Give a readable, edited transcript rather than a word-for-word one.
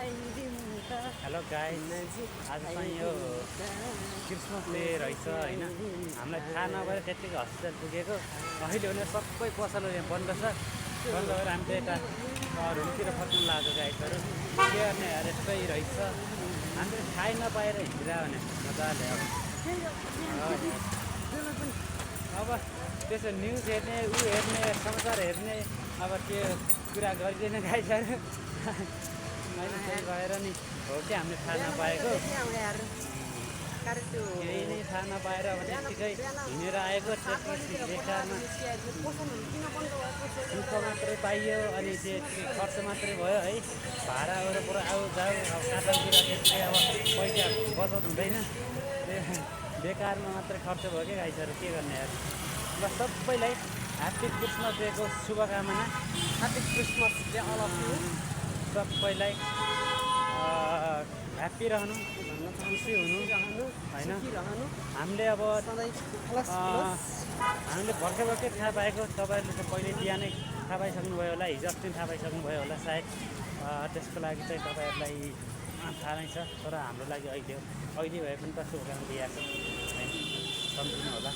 Hello guys, आज चाहिँ यो क्रिसमस डे रहेछ होइन। हामीलाई थाहा नभएर त्यत्तिकै हस्पिटल पुगेको। अहिले भने सबै पसलहरू यहाँ बन्द छ। बन्द भएर हामीले यता रुमतिर फर्किनु लागेको गाइसहरू। के गर्ने यार, यस्तै रहेछ। हामीले थाहै नपाएर हिँडिरह्यो भने मजाले अब त्यसो न्युज हेर्ने, हेर्ने, समाचार हेर्ने, अब के कुरा गरिँदैन गाइसहरू। मैले त्यही भएर नि हो कि हामीले थाहा नपाएको, केही नै थाहा नपाएर अब त्यत्तिकै हिँडेर आएको। बेकारमा दुःख मात्रै पाइयो अनि त्यति खर्च मात्रै भयो है। भाडाहरू पुरा आउ जाऊ, अब काठमाडौँतिर त्यस्तै अब पैसा बचत हुँदैन, बेकारमा मात्रै खर्च भयो क्या गाइसहरू। के गर्ने यार। ल सबैलाई ह्याप्पी क्रिसमस डेको शुभकामना। Happy Christmas day all of you. सबैलाई ह्याप्पी रहनु, खुसी हुनु होइन। हामीले अब हामीले भर्खर थाहा पाएको, तपाईँहरूले त पहिले बिहानै थाहा पाइसक्नुभयो होला, हिजो अस्ति थाहा पाइसक्नुभयो होला सायद। त्यसको लागि चाहिँ तपाईँहरूलाई थाहा नै छ, तर हाम्रो लागि अहिले भए पनि त शुभकामना दिएको होइन, सम्झिनु होला।